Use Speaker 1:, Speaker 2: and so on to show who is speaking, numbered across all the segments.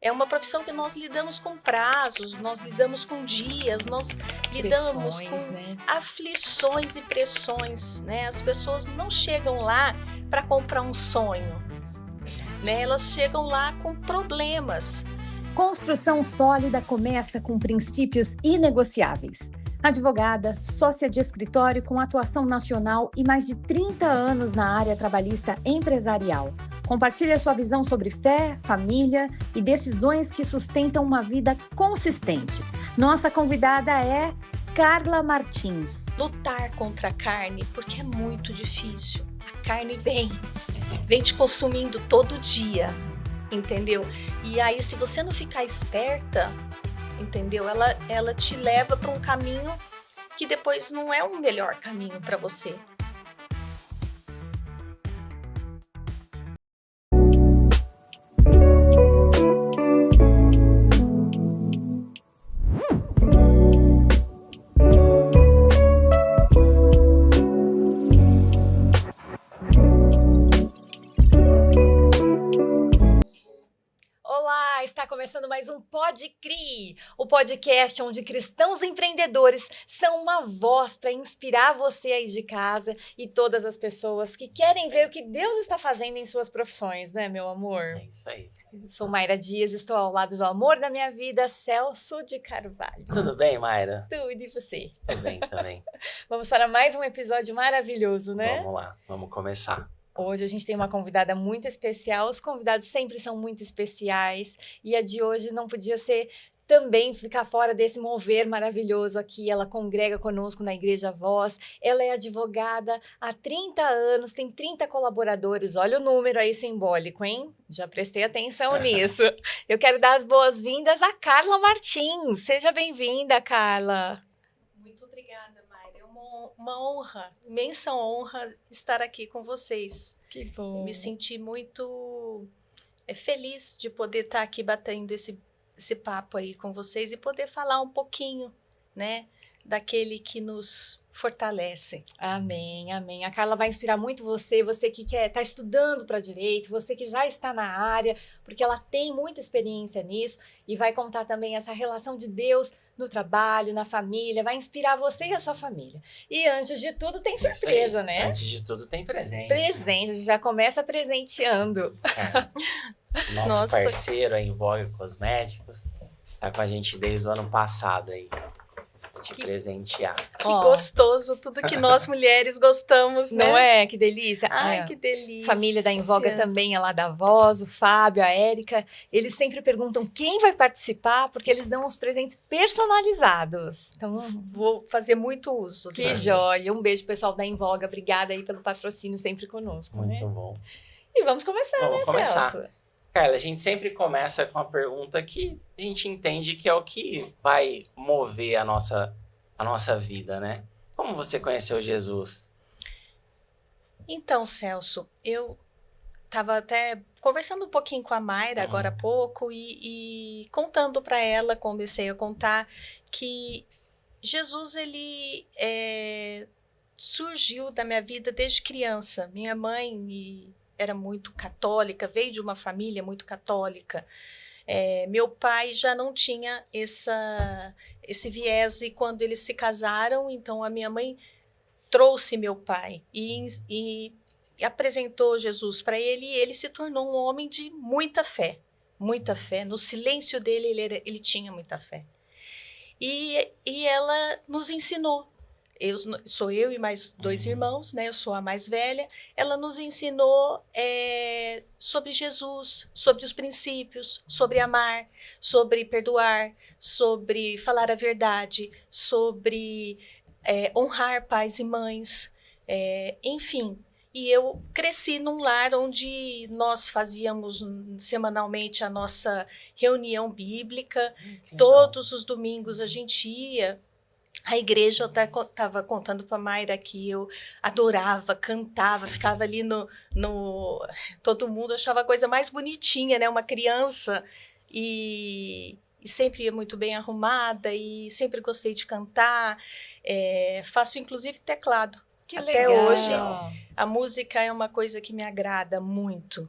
Speaker 1: É uma profissão que nós lidamos com prazos, nós lidamos com dias, nós lidamos com aflições e pressões, né? As pessoas não chegam lá para comprar um sonho, né? Elas chegam lá com problemas.
Speaker 2: Construção sólida começa com princípios inegociáveis. Advogada, sócia de escritório com atuação nacional e mais de 30 anos na área trabalhista empresarial. Compartilha sua visão sobre fé, família e decisões que sustentam uma vida consistente. Nossa convidada é Carla Martins.
Speaker 1: Lutar contra a carne, porque é muito difícil. A carne vem te consumindo todo dia, entendeu? E aí, se você não ficar esperta, entendeu? Ela te leva para um caminho que depois não é o melhor caminho para você.
Speaker 2: Está começando mais um Pode Crer, o podcast onde cristãos empreendedores são uma voz para inspirar você aí de casa e todas as pessoas que querem ver o que Deus está fazendo em suas profissões, né, meu amor?
Speaker 3: É isso aí.
Speaker 2: Sou Mayra Dias, estou ao lado do amor da minha vida, Celso de Carvalho.
Speaker 3: Tudo bem, Mayra?
Speaker 2: Tudo, e você?
Speaker 3: Tudo bem também.
Speaker 2: Vamos para mais um episódio maravilhoso, né?
Speaker 3: Vamos lá, vamos começar.
Speaker 2: Hoje a gente tem uma convidada muito especial, os convidados sempre são muito especiais e a de hoje não podia ser também ficar fora desse mover maravilhoso aqui. Ela congrega conosco na Igreja Voz, ela é advogada há 30 anos, tem 30 colaboradores, olha o número aí simbólico, hein? Já prestei atenção nisso. Eu quero dar as boas-vindas a Carla Martins, seja bem-vinda, Carla.
Speaker 1: Muito obrigada, Mayra, é uma honra, imensa honra estar aqui com vocês.
Speaker 2: Que bom.
Speaker 1: Me senti muito feliz de poder estar aqui batendo esse papo aí com vocês e poder falar um pouquinho, né, daquele que nos fortalece.
Speaker 2: Amém, amém. A Carla vai inspirar muito você que está estudando para direito, você que já está na área, porque ela tem muita experiência nisso e vai contar também essa relação de Deus no trabalho, na família, vai inspirar você e a sua família. E antes de tudo tem surpresa, né?
Speaker 3: Antes de tudo tem presente.
Speaker 2: Presente, a gente já começa presenteando.
Speaker 3: Nosso parceiro aí, Invoga Cosméticos, tá com a gente desde o ano passado aí. Te presentear.
Speaker 1: Que gostoso, tudo que nós mulheres gostamos, né?
Speaker 2: Não é? Que delícia.
Speaker 1: Ai, que delícia.
Speaker 2: Família da Invoga também é lá da Voz, o Fábio, a Érica. Eles sempre perguntam quem vai participar, porque eles dão os presentes personalizados. Então,
Speaker 1: vou fazer muito uso.
Speaker 2: Que joia. Um beijo, pessoal da Invoga. Obrigada aí pelo patrocínio sempre conosco.
Speaker 3: Muito bom.
Speaker 2: E vamos começar,
Speaker 3: vamos começar.
Speaker 2: Celso?
Speaker 3: Carla, a gente sempre começa com a pergunta que a gente entende que é o que vai mover a nossa vida, né? Como você conheceu Jesus?
Speaker 1: Então, Celso, eu estava até conversando um pouquinho com a Mayra agora há pouco e contando para ela, comecei a contar que Jesus, ele surgiu da minha vida desde criança. Minha mãe era muito católica, veio de uma família muito católica. Meu pai já não tinha esse viés e quando eles se casaram, então a minha mãe trouxe meu pai e apresentou Jesus para ele e ele se tornou um homem de muita fé. Muita fé. No silêncio dele, ele tinha muita fé. E ela nos ensinou. Sou eu e mais 2 irmãos, né? Eu sou a mais velha. Ela nos ensinou sobre Jesus, sobre os princípios, sobre amar, sobre perdoar, sobre falar a verdade, sobre honrar pais e mães, enfim. E eu cresci num lar onde nós fazíamos semanalmente a nossa reunião bíblica. Todos os domingos a gente ia. A igreja, eu estava contando para a Mayra que eu adorava, cantava, ficava ali todo mundo achava a coisa mais bonitinha, né? Uma criança. E sempre ia muito bem arrumada e sempre gostei de cantar. Faço, inclusive, teclado.
Speaker 2: Que
Speaker 1: Até
Speaker 2: legal.
Speaker 1: hoje, a música é uma coisa que me agrada muito.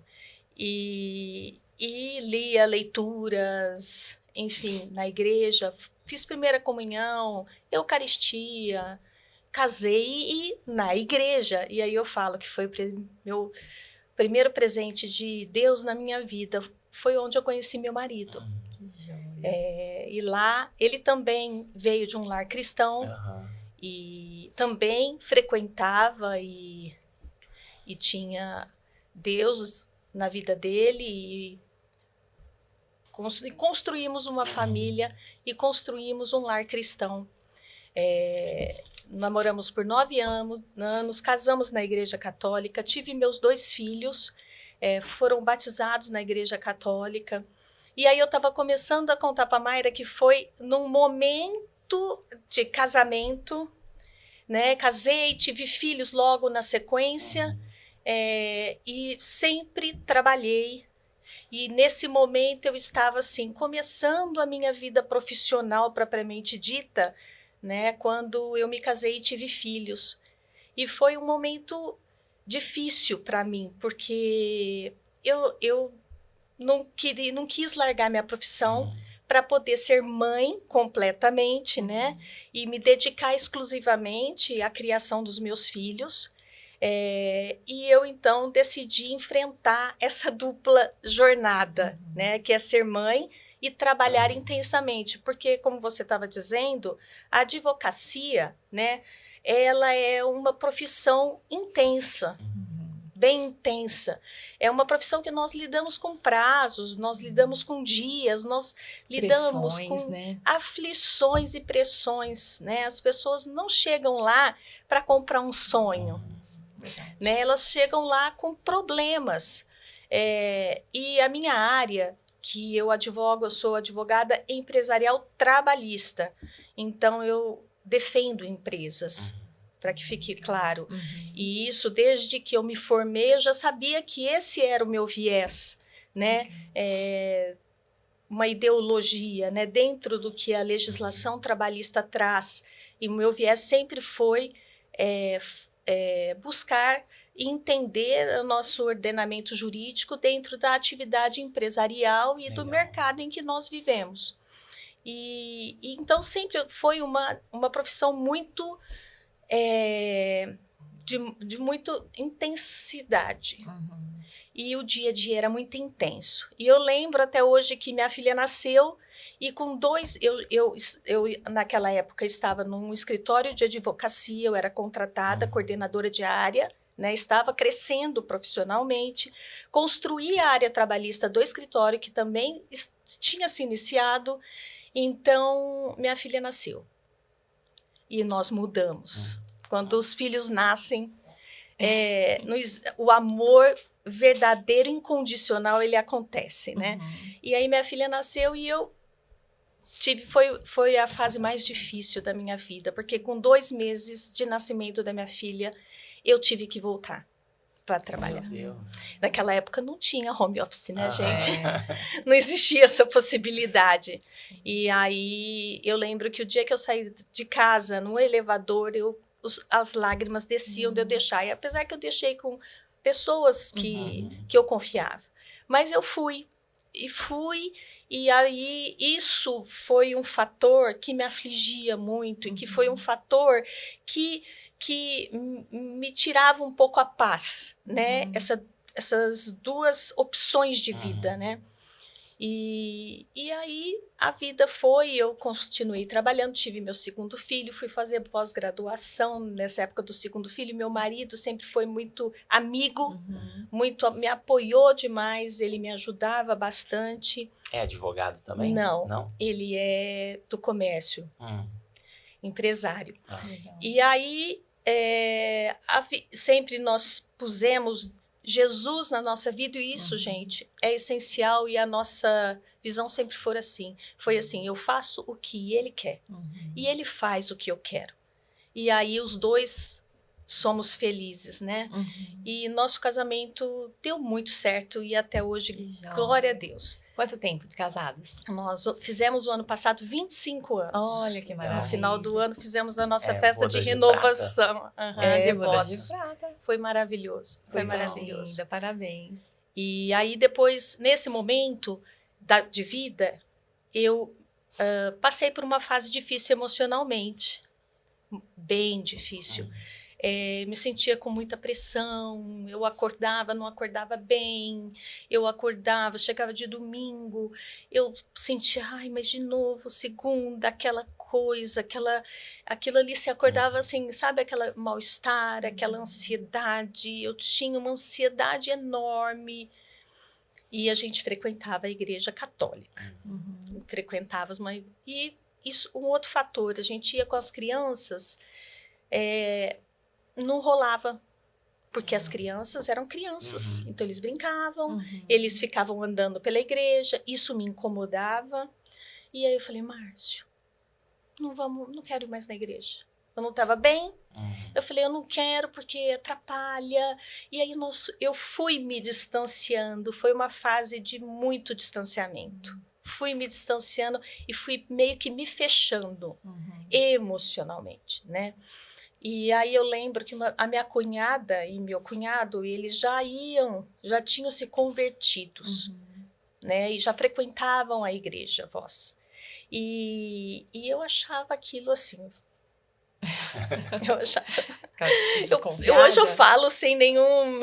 Speaker 1: E e lia leituras, enfim, na igreja. Fiz primeira comunhão, eucaristia, casei e na igreja. E aí eu falo que foi o meu primeiro presente de Deus na minha vida. Foi onde eu conheci meu marido.
Speaker 2: Que joia.
Speaker 1: E lá ele também veio de um lar cristão.
Speaker 3: Aham.
Speaker 1: E também frequentava e tinha Deus na vida dele e construímos uma família e construímos um lar cristão. Namoramos por 9 anos, casamos na Igreja Católica, tive meus 2 filhos, foram batizados na Igreja Católica. E aí eu estava começando a contar para a Mayra que foi num momento de casamento, né? Casei, tive filhos logo na sequência, e sempre trabalhei. E nesse momento eu estava assim, começando a minha vida profissional propriamente dita, né? Quando eu me casei e tive filhos. E foi um momento difícil para mim, porque eu não quis largar minha profissão para poder ser mãe completamente, né? E me dedicar exclusivamente à criação dos meus filhos. E eu, então, decidi enfrentar essa dupla jornada, né? Que é ser mãe e trabalhar intensamente. Porque, como você estava dizendo, a advocacia, né? Ela é uma profissão intensa. Bem intensa. É uma profissão que nós lidamos com prazos, nós lidamos com dias, nós lidamos
Speaker 2: Pressões,
Speaker 1: com
Speaker 2: né?
Speaker 1: aflições e pressões, né? As pessoas não chegam lá para comprar um sonho, né? Elas chegam lá com problemas. E a minha área, que eu advogo, eu sou advogada empresarial trabalhista. Então, eu defendo empresas, para que fique claro. E isso, desde que eu me formei, eu já sabia que esse era o meu viés, né? Uma ideologia, né? Dentro do que a legislação trabalhista traz. E o meu viés sempre foi buscar e entender o nosso ordenamento jurídico dentro da atividade empresarial e do mercado em que nós vivemos. E então, sempre foi uma profissão muito... de muita intensidade. E o dia a dia era muito intenso. E eu lembro até hoje que minha filha nasceu e com 2... Eu naquela época, estava num escritório de advocacia, eu era contratada, coordenadora de área, né? Estava crescendo profissionalmente, construí a área trabalhista do escritório, que também tinha se iniciado. Então, minha filha nasceu. E nós mudamos. Quando os filhos nascem, o amor verdadeiro, incondicional, ele acontece, né? E aí minha filha nasceu e eu foi a fase mais difícil da minha vida, porque com 2 meses de nascimento da minha filha, eu tive que voltar para trabalhar.
Speaker 3: Meu Deus.
Speaker 1: Naquela época não tinha home office, né, gente? Não existia essa possibilidade. E aí eu lembro que o dia que eu saí de casa, no elevador, as lágrimas desciam de eu deixar. E apesar que eu deixei com pessoas que eu confiava. Mas eu fui. E aí isso foi um fator que me afligia muito, e que foi um fator que me tirava um pouco a paz, né? Essas 2 opções de vida, né? E aí a vida foi, eu continuei trabalhando, tive meu 2º filho, fui fazer pós-graduação nessa época do 2º filho. Meu marido sempre foi muito amigo, me apoiou demais, ele me ajudava bastante.
Speaker 3: É advogado também?
Speaker 1: Não? Ele é do comércio, empresário. E aí sempre nós pusemos Jesus na nossa vida, e isso, gente, é essencial, e a nossa visão sempre foi assim, eu faço o que ele quer, e ele faz o que eu quero. E aí os 2 somos felizes, né? E nosso casamento deu muito certo, e até hoje, glória a Deus.
Speaker 2: Quanto tempo de casados?
Speaker 1: Nós fizemos o ano passado 25 anos.
Speaker 2: Olha que maravilha.
Speaker 1: No final do ano fizemos a nossa festa de renovação.
Speaker 2: De boda
Speaker 1: votos.
Speaker 2: de prata.
Speaker 1: Foi maravilhoso. Foi maravilhoso.
Speaker 2: Linda, parabéns.
Speaker 1: E aí depois, nesse momento de vida, eu passei por uma fase difícil emocionalmente, bem difícil. Me sentia com muita pressão, eu acordava, não acordava bem, eu acordava, chegava de domingo, eu sentia, ai, mas de novo, segunda, aquela coisa, aquilo ali se acordava assim, sabe, aquela mal-estar, aquela ansiedade, eu tinha uma ansiedade enorme, e a gente frequentava a igreja católica, frequentava, e isso, um outro fator, a gente ia com as crianças, não rolava, porque as crianças eram crianças, então eles brincavam, eles ficavam andando pela igreja, isso me incomodava, e aí eu falei, Márcio, não quero ir mais na igreja. Eu não estava bem, eu falei, eu não quero porque atrapalha, e aí eu fui me distanciando, foi uma fase de muito distanciamento, fui me distanciando e fui meio que me fechando emocionalmente, né? E aí eu lembro que a minha cunhada e meu cunhado, eles já tinham se convertidos, né? E já frequentavam a igreja, Voz. E eu achava aquilo assim... eu achava... hoje eu falo sem nenhum...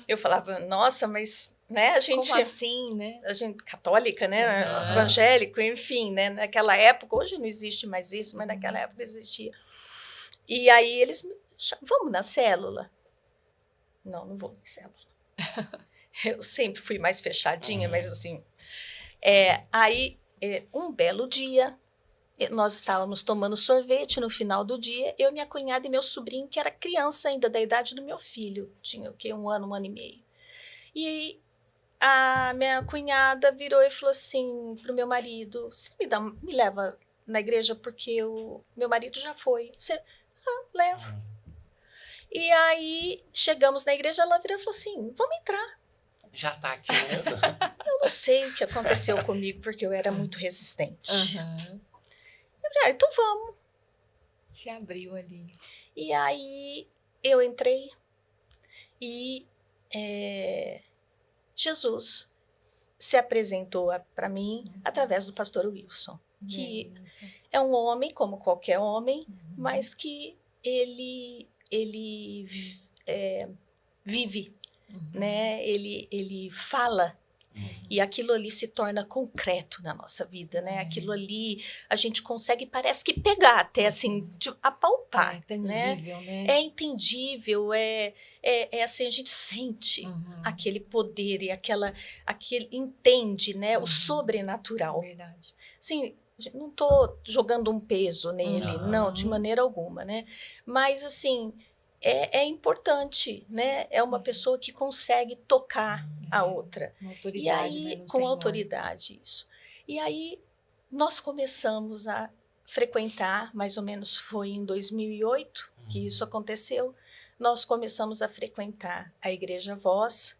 Speaker 1: Eu falava, nossa, mas... né, a gente...
Speaker 2: Como assim, né?
Speaker 1: A gente católica, né? Evangélico, enfim, né? Naquela época, hoje não existe mais isso, mas naquela época existia. E aí eles me chamaram, vamos na célula? Não vou na célula. Eu sempre fui mais fechadinha, mas assim... aí, um belo dia, nós estávamos tomando sorvete no final do dia, eu, minha cunhada e meu sobrinho, que era criança ainda, da idade do meu filho, tinha o quê? 1 ano, 1 ano e meio. E a minha cunhada virou e falou assim pro meu marido, você me leva na igreja porque o meu marido já foi. Você... levo. E aí, chegamos na igreja, ela virou e falou assim, vamos entrar.
Speaker 3: Já tá aqui mesmo?
Speaker 1: Eu não sei o que aconteceu comigo, porque eu era muito resistente. Eu falei, então vamos.
Speaker 2: Se abriu ali.
Speaker 1: E aí, eu entrei e Jesus se apresentou para mim através do pastor Wilson, que é um homem, como qualquer homem, mas que ele vive, né? Ele fala, e aquilo ali se torna concreto na nossa vida, né? Aquilo ali a gente consegue, parece que pegar até assim, apalpar.
Speaker 2: É entendível, né?
Speaker 1: É entendível, assim, a gente sente aquele poder e aquele entende, né? O sobrenatural.
Speaker 2: Verdade.
Speaker 1: Sim, não estou jogando um peso nele, não, de maneira alguma, né? Mas, assim, é importante, né? É uma pessoa que consegue tocar a outra.
Speaker 2: Uma autoridade,
Speaker 1: e aí,
Speaker 2: né,
Speaker 1: com autoridade, isso. E aí, nós começamos a frequentar, mais ou menos foi em 2008 que isso aconteceu, nós começamos a frequentar a Igreja Voz.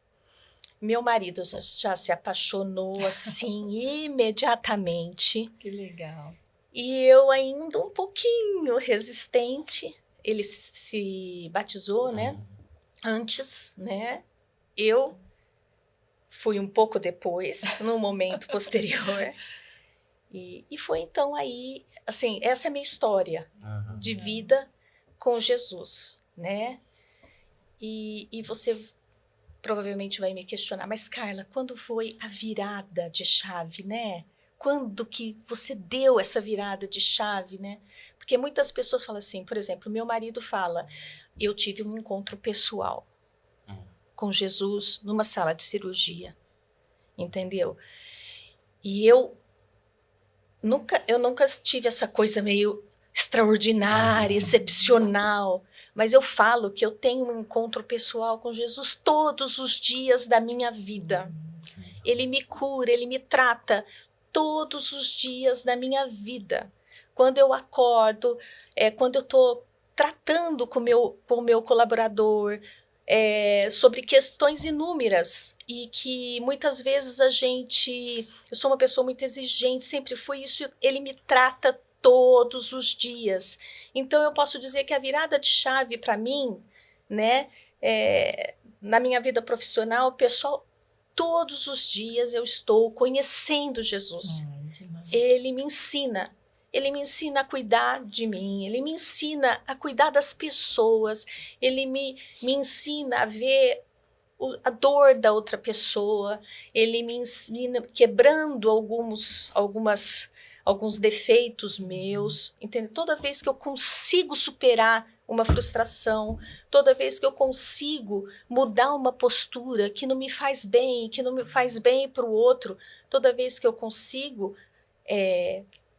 Speaker 1: Meu marido já se apaixonou, assim, imediatamente.
Speaker 2: Que legal.
Speaker 1: E eu ainda um pouquinho resistente. Ele se batizou, né? Antes, né? Eu fui um pouco depois, no momento posterior. E foi então aí, assim, essa é a minha história de vida com Jesus, né? E você... provavelmente vai me questionar, mas Carla, quando foi a virada de chave, né? Quando que você deu essa virada de chave, né? Porque muitas pessoas falam assim, por exemplo, meu marido fala, eu tive um encontro pessoal com Jesus numa sala de cirurgia, entendeu? E eu nunca tive essa coisa meio extraordinária, excepcional, mas eu falo que eu tenho um encontro pessoal com Jesus todos os dias da minha vida. Ele me cura, ele me trata todos os dias da minha vida. Quando eu acordo, quando eu estou tratando com o meu colaborador sobre questões inúmeras e que muitas vezes eu sou uma pessoa muito exigente, sempre fui isso, ele me trata todos os dias. Então, eu posso dizer que a virada de chave para mim, né, na minha vida profissional, pessoal, todos os dias eu estou conhecendo Jesus. Ele me ensina a cuidar de mim, ele me ensina a cuidar das pessoas, ele me ensina a ver a dor da outra pessoa, ele me ensina quebrando alguns defeitos meus, entende? Toda vez que eu consigo superar uma frustração, toda vez que eu consigo mudar uma postura que não me faz bem, que não me faz bem para o outro, toda vez que eu consigo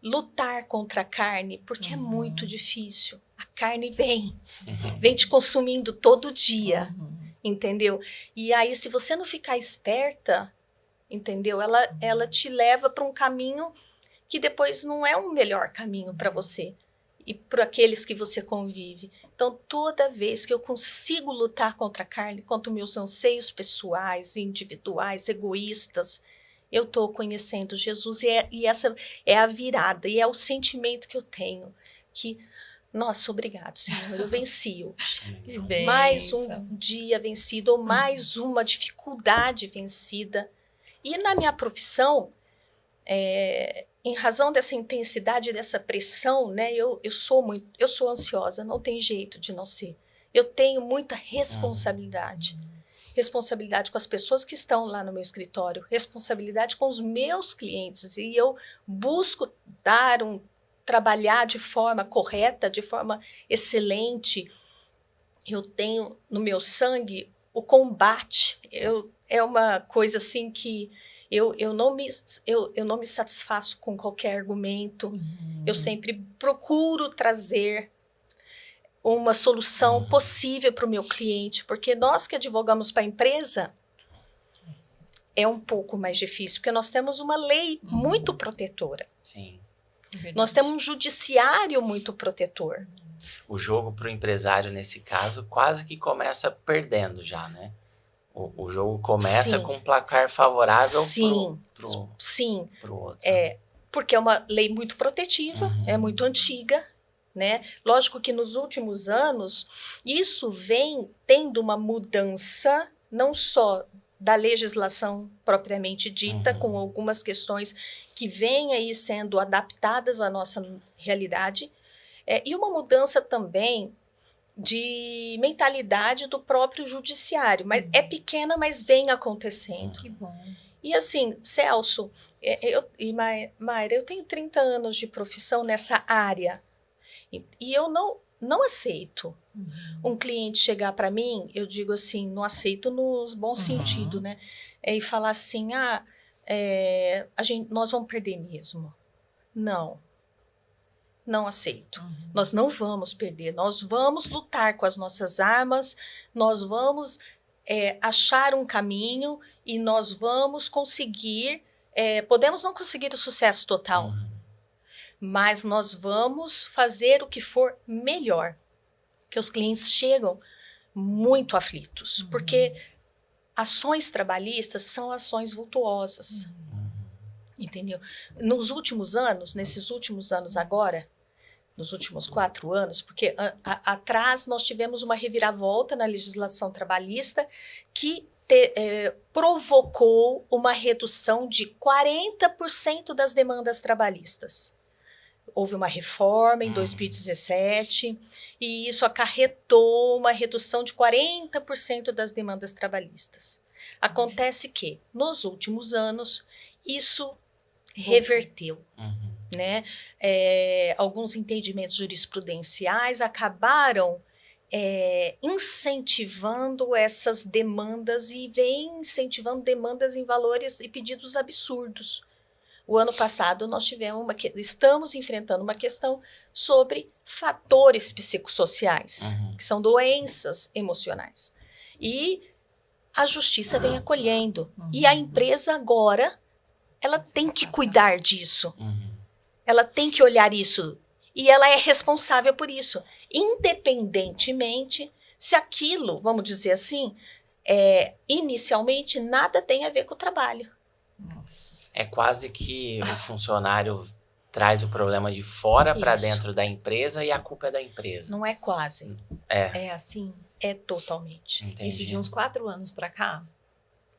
Speaker 1: lutar contra a carne, porque é muito difícil. A carne vem te consumindo todo dia, entendeu? E aí, se você não ficar esperta, entendeu? Ela te leva para um caminho que depois não é um melhor caminho para você e para aqueles que você convive. Então, toda vez que eu consigo lutar contra a carne, contra os meus anseios pessoais, individuais, egoístas, eu estou conhecendo Jesus e essa é a virada, e é o sentimento que eu tenho, que, nossa, obrigado, Senhor, eu venci hoje. Mais um dia vencido, ou mais uma dificuldade vencida. E na minha profissão, em razão dessa intensidade, dessa pressão, né, eu sou ansiosa, não tem jeito de não ser. Eu tenho muita responsabilidade. Responsabilidade com as pessoas que estão lá no meu escritório, responsabilidade com os meus clientes, e eu busco trabalhar de forma correta, de forma excelente. Eu tenho no meu sangue o combate. É uma coisa assim que eu não me satisfaço com qualquer argumento. Eu sempre procuro trazer uma solução possível para o meu cliente, porque nós que advogamos para a empresa é um pouco mais difícil, porque nós temos uma lei muito protetora.
Speaker 3: Sim.
Speaker 1: Nós temos um judiciário muito protetor.
Speaker 3: O jogo para o empresário, nesse caso, quase que começa perdendo já, né? O jogo começa com um placar favorável pro outro.
Speaker 1: Porque é uma lei muito protetiva, é muito antiga, né? Lógico que nos últimos anos, isso vem tendo uma mudança, não só da legislação propriamente dita, com algumas questões que vêm aí sendo adaptadas à nossa realidade, e uma mudança também de mentalidade do próprio judiciário. Mas é pequena, mas vem acontecendo.
Speaker 2: Que bom.
Speaker 1: E assim, Celso Mayra, eu tenho 30 anos de profissão nessa área. E eu não aceito um cliente chegar para mim, eu digo assim, não aceito no bom sentido, né? E falar assim, nós vamos perder mesmo. Não aceito. Nós não vamos perder, nós vamos lutar com as nossas armas, nós vamos achar um caminho e nós vamos conseguir, podemos não conseguir o sucesso total, mas nós vamos fazer o que for melhor. Porque os clientes chegam muito aflitos, porque ações trabalhistas são ações vultuosas, entendeu? Nesses últimos anos agora, nos últimos 4 anos, porque atrás nós tivemos uma reviravolta na legislação trabalhista que provocou uma redução de 40% das demandas trabalhistas. Houve uma reforma em 2017 e isso acarretou uma redução de 40% das demandas trabalhistas. Acontece que, nos últimos anos, isso reverteu. Né? Alguns entendimentos jurisprudenciais acabaram incentivando essas demandas e vem incentivando demandas em valores e pedidos absurdos. O ano passado nós estamos enfrentando uma questão sobre fatores psicossociais, que são doenças emocionais. E a justiça vem acolhendo. E a empresa agora, ela tem que cuidar disso. Ela tem que olhar isso. E ela é responsável por isso. Independentemente se aquilo, vamos dizer assim, inicialmente nada tem a ver com o trabalho.
Speaker 3: É quase que o funcionário traz o problema de fora para dentro da empresa e a culpa é da empresa.
Speaker 1: Não é quase.
Speaker 2: É assim?
Speaker 1: É totalmente.
Speaker 3: Entendi.
Speaker 2: Isso de uns 4 anos para cá?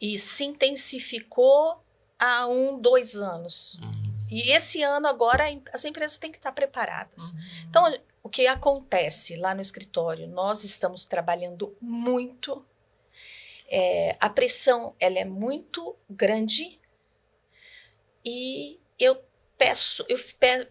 Speaker 1: E se intensificou há 2 anos. E esse ano agora as empresas têm que estar preparadas. Então, o que acontece lá no escritório? Nós estamos trabalhando muito. A pressão ela é muito grande e eu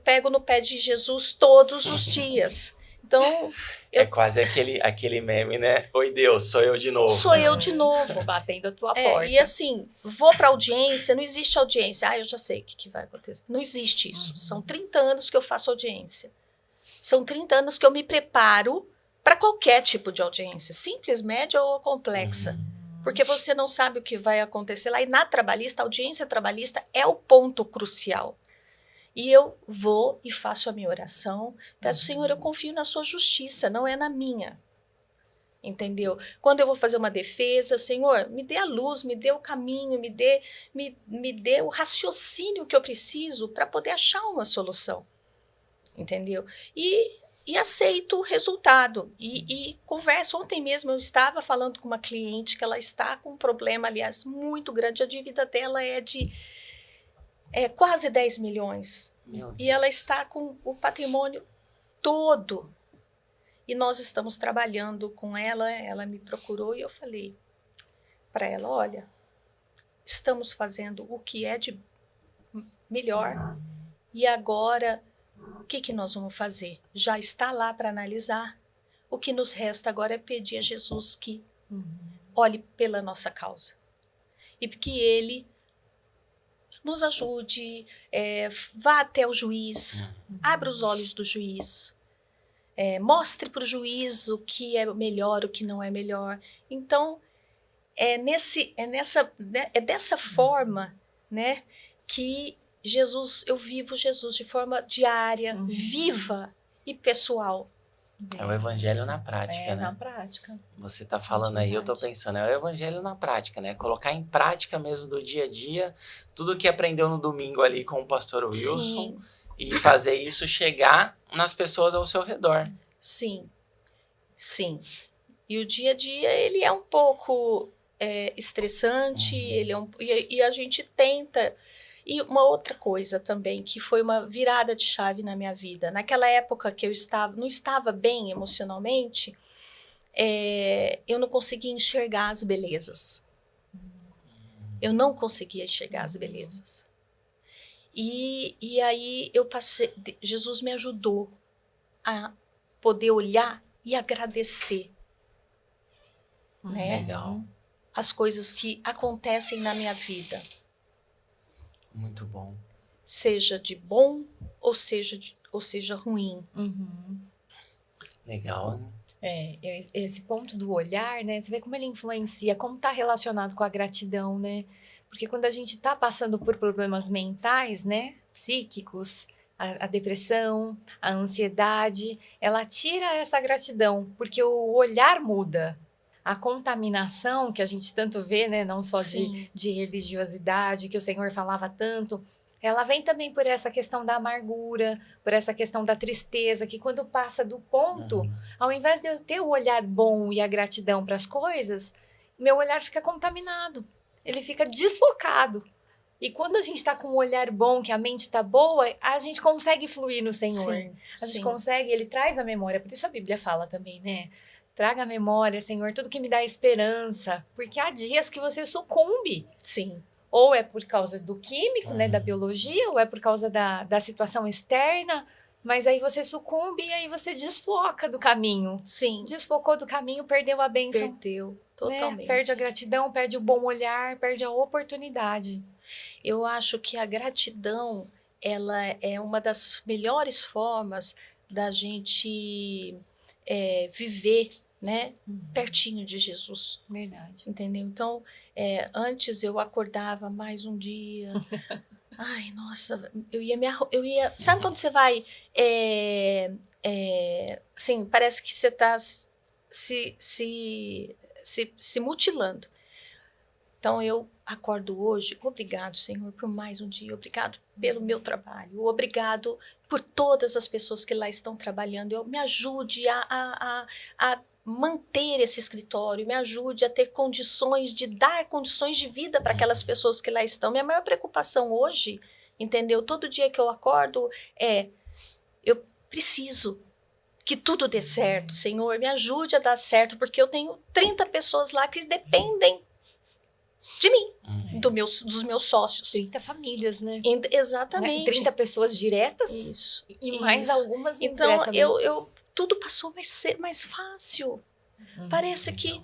Speaker 1: pego no pé de Jesus todos os dias. Então,
Speaker 3: é quase aquele meme, né? Oi, Deus, sou eu de novo.
Speaker 1: Sou eu de novo.
Speaker 2: Batendo a tua porta.
Speaker 1: E assim, vou para audiência, não existe audiência. Eu já sei o que vai acontecer. Não existe isso. São 30 anos que eu faço audiência. São 30 anos que eu me preparo para qualquer tipo de audiência, simples, média ou complexa. Porque você não sabe o que vai acontecer lá. E na trabalhista, a audiência trabalhista é o ponto crucial. E eu vou e faço a minha oração. Peço, Senhor, eu confio na sua justiça, não é na minha. Entendeu? Quando eu vou fazer uma defesa, Senhor, me dê a luz, me dê o caminho, me dê o raciocínio que eu preciso para poder achar uma solução. Entendeu? E aceito o resultado. E converso. Ontem mesmo eu estava falando com uma cliente que ela está com um problema, aliás, muito grande. A dívida dela é de quase 10 milhões. E ela está com o patrimônio todo. E nós estamos trabalhando com ela. Ela me procurou e eu falei para ela, olha, estamos fazendo o que é de melhor. E agora, o que nós vamos fazer? Já está lá para analisar. O que nos resta agora é pedir a Jesus que olhe pela nossa causa. E que Ele nos ajude, vá até o juiz, abra os olhos do juiz, mostre para o juiz o que é melhor, o que não é melhor. Então, é dessa forma, né, que eu vivo Jesus de forma diária, viva e pessoal.
Speaker 3: É o evangelho na prática, né?
Speaker 2: Na prática.
Speaker 3: Você tá falando aí, eu tô pensando, é o evangelho na prática, né? Colocar em prática mesmo do dia a dia, tudo que aprendeu no domingo ali com o pastor Wilson. Sim. E fazer isso chegar nas pessoas ao seu redor.
Speaker 1: Sim, sim. E o dia a dia, ele é um pouco estressante, e a gente tenta. E uma outra coisa também, que foi uma virada de chave na minha vida. Naquela época que eu não estava bem emocionalmente, eu não conseguia enxergar as belezas. Eu não conseguia enxergar as belezas. E aí Jesus me ajudou a poder olhar e agradecer. Né?
Speaker 3: Legal.
Speaker 1: As coisas que acontecem na minha vida.
Speaker 3: Muito bom.
Speaker 1: Seja de bom ou seja ruim.
Speaker 3: Legal.
Speaker 2: Esse ponto do olhar, né? Você vê como ele influencia, como está relacionado com a gratidão, né? Porque quando a gente está passando por problemas mentais, né? Psíquicos, a depressão, a ansiedade, ela tira essa gratidão, porque o olhar muda. A contaminação que a gente tanto vê, né, não só de religiosidade, que o Senhor falava tanto, ela vem também por essa questão da amargura, por essa questão da tristeza, que quando passa do ponto, ao invés de eu ter o olhar bom e a gratidão para as coisas, meu olhar fica contaminado, ele fica desfocado. E quando a gente está com um olhar bom, que a mente está boa, a gente consegue fluir no Senhor. A gente consegue, ele traz a memória, por isso a Bíblia fala também, né? Traga a memória, Senhor, tudo que me dá esperança. Porque há dias que você sucumbe.
Speaker 1: Sim.
Speaker 2: Ou é por causa do químico, né, da biologia, ou é por causa da situação externa. Mas aí você sucumbe e aí você desfoca do caminho.
Speaker 1: Sim.
Speaker 2: Desfocou do caminho, perdeu a bênção.
Speaker 1: Perdeu, totalmente.
Speaker 2: Né? Perde a gratidão, perde o bom olhar, perde a oportunidade.
Speaker 1: Eu acho que a gratidão, ela é uma das melhores formas da gente viver, né, pertinho de Jesus.
Speaker 2: Verdade.
Speaker 1: Entendeu? Então, antes eu acordava mais um dia. Ai, nossa, eu ia. Sabe quando você vai? Assim, parece que você está se mutilando. Então, eu acordo hoje, obrigado, Senhor, por mais um dia, obrigado pelo meu trabalho, obrigado por todas as pessoas que lá estão trabalhando. Me ajude a manter esse escritório, me ajude a ter condições de dar condições de vida para aquelas pessoas que lá estão. Minha maior preocupação hoje, entendeu? Todo dia que eu acordo eu preciso que tudo dê certo, Senhor, me ajude a dar certo, porque eu tenho 30 pessoas lá que dependem de mim, dos meus sócios.
Speaker 2: 30 famílias, né?
Speaker 1: Exatamente.
Speaker 2: Né? 30 pessoas diretas
Speaker 1: Isso.
Speaker 2: E mais algumas
Speaker 1: indiretamente.
Speaker 2: Então,
Speaker 1: tudo passou mais fácil. Parece que,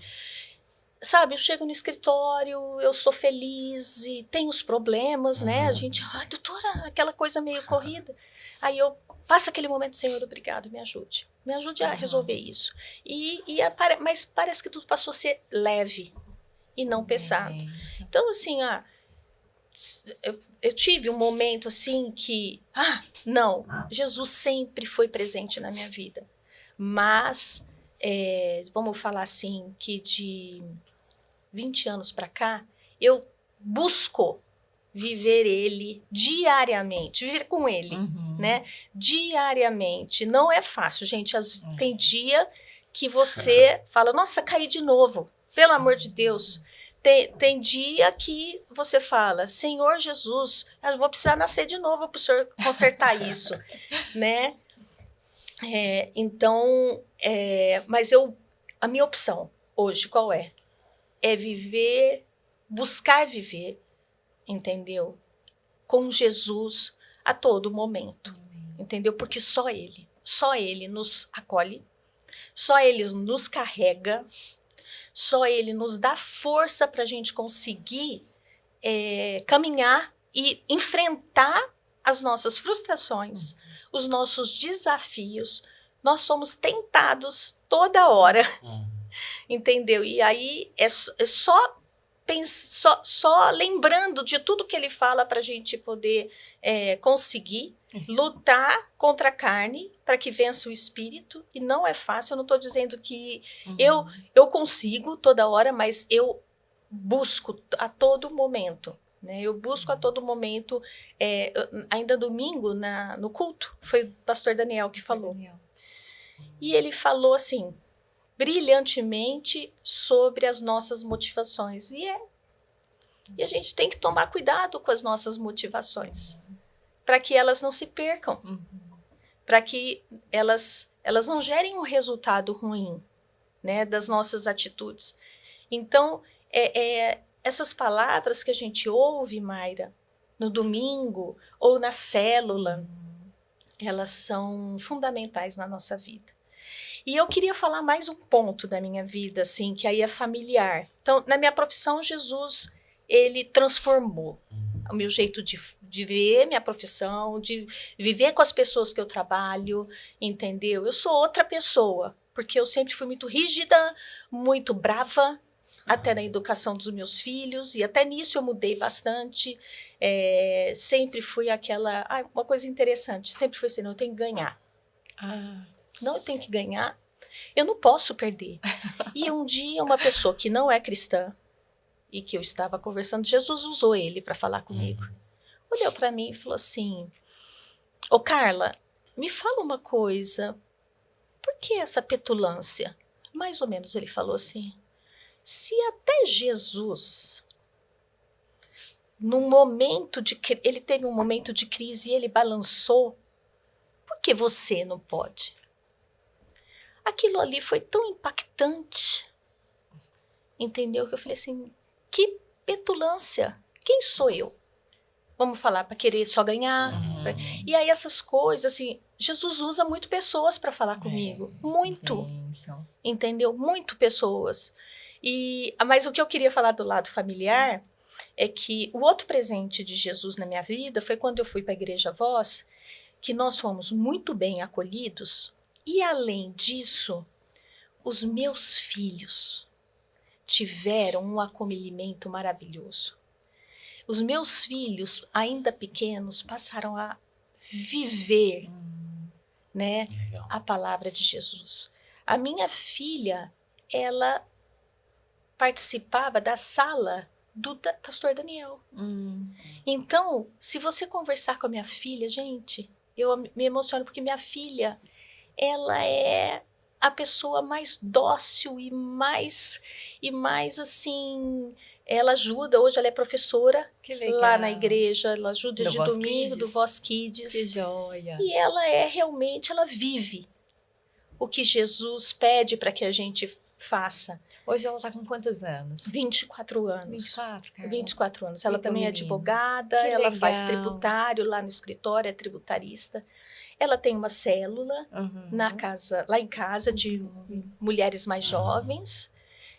Speaker 1: sabe, eu chego no escritório, eu sou feliz e tenho os problemas, né? A gente, ai, doutora, aquela coisa meio corrida. Aí eu passo aquele momento, Senhor, obrigado, me ajude. Me ajude a resolver isso. Mas parece que tudo passou a ser leve e não pesado. Então, assim, eu tive um momento assim que, não, Jesus sempre foi presente na minha vida. Mas, vamos falar assim, que de 20 anos para cá, eu busco viver ele diariamente, viver com ele, né? Diariamente. Não é fácil, gente. Tem dia que você fala, nossa, caí de novo. Pelo amor de Deus. Tem dia que você fala, Senhor Jesus, eu vou precisar nascer de novo para o Senhor consertar isso, né? Então, mas a minha opção hoje qual é? É viver, buscar viver, entendeu? Com Jesus a todo momento, entendeu? Porque só Ele nos acolhe, só Ele nos carrega, só Ele nos dá força para a gente conseguir caminhar e enfrentar as nossas frustrações, os nossos desafios. Nós somos tentados toda hora, entendeu? E aí é só lembrando de tudo que ele fala para a gente poder conseguir lutar contra a carne para que vença o espírito. E não é fácil, eu não estou dizendo que eu consigo toda hora, mas eu busco a todo momento. Né? Eu busco a todo momento. Ainda domingo, no culto, foi o pastor Daniel que falou. E ele falou assim, brilhantemente sobre as nossas motivações. E a gente tem que tomar cuidado com as nossas motivações, para que elas não se percam, para que elas não gerem um resultado ruim, né, das nossas atitudes. Então, essas palavras que a gente ouve, Mayra, no domingo ou na célula, elas são fundamentais na nossa vida. E eu queria falar mais um ponto da minha vida, assim, que aí é familiar. Então, na minha profissão, Jesus, ele transformou o meu jeito de ver minha profissão, de viver com as pessoas que eu trabalho, entendeu? Eu sou outra pessoa, porque eu sempre fui muito rígida, muito brava, até na educação dos meus filhos, e até nisso eu mudei bastante. Sempre fui aquela... uma coisa interessante, sempre foi assim, não, eu tenho que ganhar. Não, eu tenho que ganhar, eu não posso perder. E um dia uma pessoa que não é cristã, e que eu estava conversando, Jesus usou ele para falar comigo. Olhou para mim e falou assim, ô Carla, me fala uma coisa, por que essa petulância? Mais ou menos ele falou assim, se até Jesus, ele teve um momento de crise e ele balançou, por que você não pode? Aquilo ali foi tão impactante, entendeu? Que eu falei assim, que petulância, quem sou eu? Vamos falar para querer só ganhar? E aí essas coisas, assim, Jesus usa muito pessoas para falar comigo, muito, entendeu? Muito pessoas. Mas o que eu queria falar do lado familiar é que o outro presente de Jesus na minha vida foi quando eu fui para a Igreja Voz, que nós fomos muito bem acolhidos. E, além disso, os meus filhos tiveram um acolhimento maravilhoso. Os meus filhos, ainda pequenos, passaram a viver, né, a palavra de Jesus. A minha filha, ela participava da sala do pastor Daniel. Então, se você conversar com a minha filha, gente, eu me emociono porque minha filha... ela é a pessoa mais dócil e mais assim, ela ajuda, hoje ela é professora lá na igreja, ela ajuda de domingo do Voz Kids.
Speaker 2: Que joia!
Speaker 1: E ela realmente, ela vive o que Jesus pede para que a gente faça.
Speaker 2: Hoje ela está com quantos anos?
Speaker 1: 24 anos.
Speaker 2: 24, cara.
Speaker 1: 24 anos. Ela também é advogada,
Speaker 2: que
Speaker 1: ela
Speaker 2: legal.
Speaker 1: faz tributário lá no escritório, é tributarista. Ela tem uma célula lá em casa de mulheres mais jovens.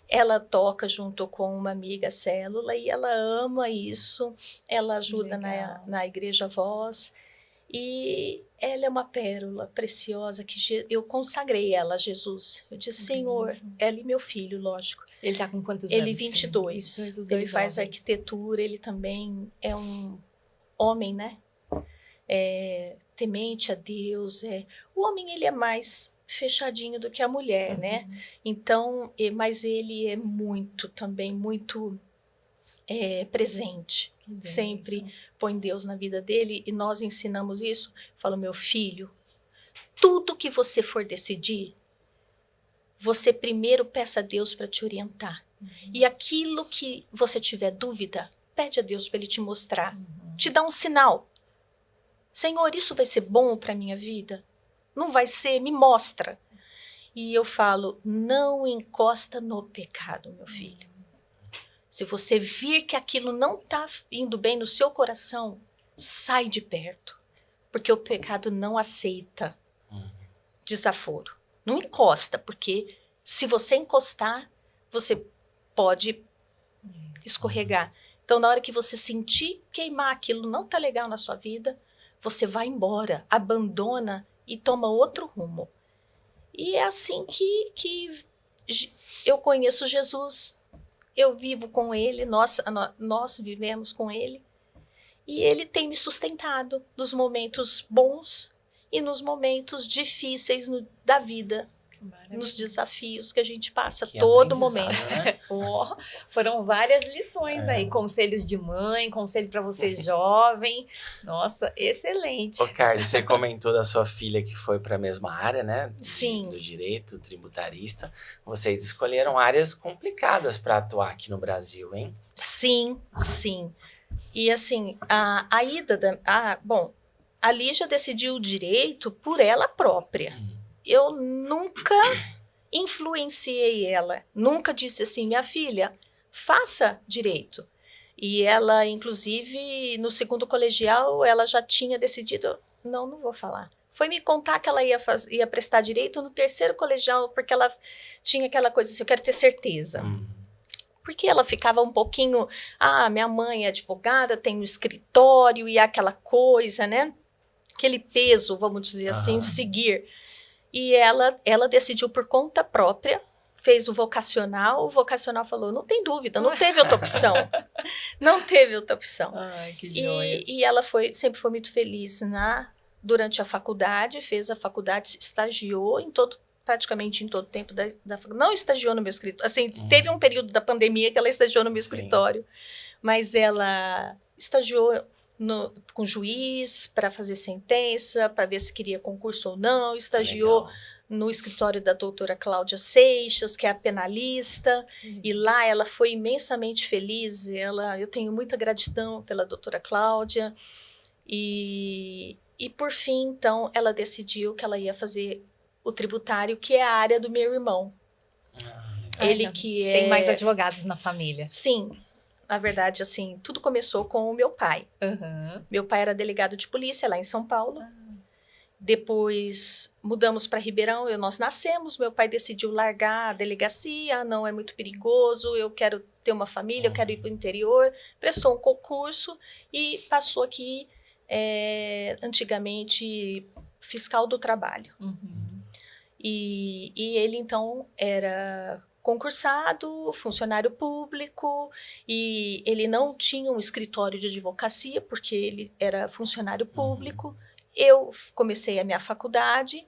Speaker 1: Ela toca junto com uma amiga célula e ela ama isso. Ela ajuda na Igreja Voz. E ela é uma pérola preciosa que eu consagrei ela a Jesus. Eu disse, Senhor, ela e meu filho, lógico.
Speaker 2: Ele está com quantos anos?
Speaker 1: Ele 22. Ele faz arquitetura, ele também é um homem, né? Temente a Deus. O homem, ele é mais fechadinho do que a mulher, né? Então, mas ele é muito presente. Sempre põe Deus na vida dele e nós ensinamos isso. Falo, meu filho, tudo que você for decidir, você primeiro peça a Deus para te orientar. E aquilo que você tiver dúvida, pede a Deus para ele te mostrar. Te dá um sinal. Senhor, isso vai ser bom para a minha vida? Não vai ser? Me mostra. E eu falo, não encosta no pecado, meu filho. Se você vir que aquilo não está indo bem no seu coração, sai de perto. Porque o pecado não aceita desaforo. Não encosta, porque se você encostar, você pode escorregar. Então, na hora que você sentir queimar aquilo não está legal na sua vida, você vai embora, abandona e toma outro rumo. E é assim que eu conheço Jesus. Eu vivo com ele, nós vivemos com ele. E ele tem me sustentado nos momentos bons e nos momentos difíceis da vida. Nos desafios que a gente passa todo momento.
Speaker 3: Né?
Speaker 2: Foram várias lições aí. Conselhos de mãe, conselho para você jovem. Nossa, excelente.
Speaker 3: Ô, Carly, você comentou da sua filha que foi para a mesma área, né?
Speaker 1: Sim.
Speaker 3: Do direito, tributarista. Vocês escolheram áreas complicadas para atuar aqui no Brasil, hein?
Speaker 1: Sim, sim. E assim, a ida a Lígia decidiu o direito por ela própria. Eu nunca influenciei ela, nunca disse assim, minha filha, faça direito. E ela, inclusive, no segundo colegial, ela já tinha decidido, não vou falar. Foi me contar que ela ia prestar direito no terceiro colegial, porque ela tinha aquela coisa assim, eu quero ter certeza. Porque ela ficava um pouquinho, minha mãe é advogada, tem um escritório e aquela coisa, né? Aquele peso, vamos dizer assim, seguir. E ela decidiu por conta própria, fez o vocacional falou, não tem dúvida, não teve outra opção. Não teve outra opção.
Speaker 2: Ai, que joia.
Speaker 1: E ela sempre foi muito feliz durante a faculdade, fez a faculdade, estagiou praticamente em todo o tempo da faculdade. Não estagiou no meu escritório. Assim, teve um período da pandemia que ela estagiou no meu escritório, mas ela estagiou com juiz para fazer sentença, para ver se queria concurso ou não, estagiou no escritório da doutora Cláudia Seixas, que é a penalista, e lá ela foi imensamente feliz. Eu tenho muita gratidão pela doutora Cláudia, e por fim, então, ela decidiu que ela ia fazer o tributário, que é a área do meu irmão. Ele que
Speaker 2: tem mais advogados na família.
Speaker 1: Sim. Na verdade, assim, tudo começou com o meu pai. Meu pai era delegado de polícia lá em São Paulo. Depois mudamos para Ribeirão, nós nascemos. Meu pai decidiu largar a delegacia. Não, é muito perigoso, eu quero ter uma família, eu quero ir para o interior. Prestou um concurso e passou aqui, antigamente, fiscal do trabalho. E ele, então, era concursado, funcionário público, e ele não tinha um escritório de advocacia, porque ele era funcionário público. Eu comecei a minha faculdade,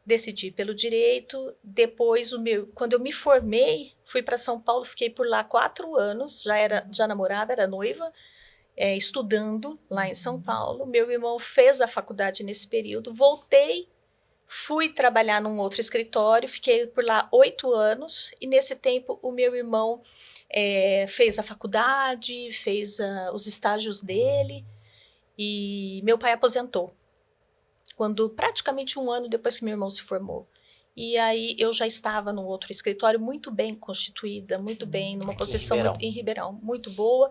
Speaker 1: decidi pelo direito, depois, quando eu me formei, fui para São Paulo, fiquei por lá 4 anos, já namorava, era noiva, estudando lá em São Paulo. Meu irmão fez a faculdade nesse período, voltei Fui trabalhar num outro escritório, fiquei por lá 8 anos, e nesse tempo o meu irmão fez a faculdade, fez os estágios dele, e meu pai aposentou, quando praticamente 1 ano depois que meu irmão se formou. E aí eu já estava num outro escritório muito bem constituída, muito bem, numa posição em Ribeirão, muito boa.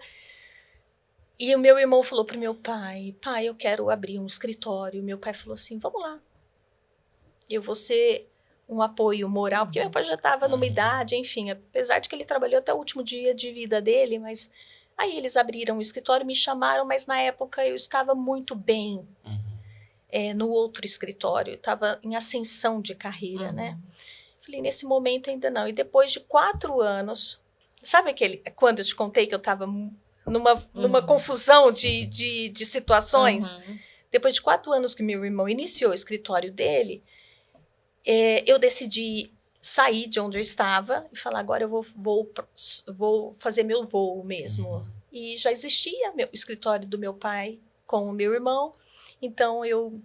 Speaker 1: E o meu irmão falou para o meu pai, eu quero abrir um escritório. Meu pai falou assim, vamos lá. Eu vou ser um apoio moral, porque meu pai já estava numa idade, enfim, apesar de que ele trabalhou até o último dia de vida dele, mas aí eles abriram o escritório, me chamaram, mas na época eu estava muito bem no outro escritório, estava em ascensão de carreira, né? Falei, nesse momento ainda não. E depois de 4 anos, sabe quando eu te contei que eu estava numa confusão de situações? Depois de 4 anos que meu irmão iniciou o escritório dele, eu decidi sair de onde eu estava e falar, agora eu vou fazer meu voo mesmo. E já existia o escritório do meu pai com o meu irmão, então eu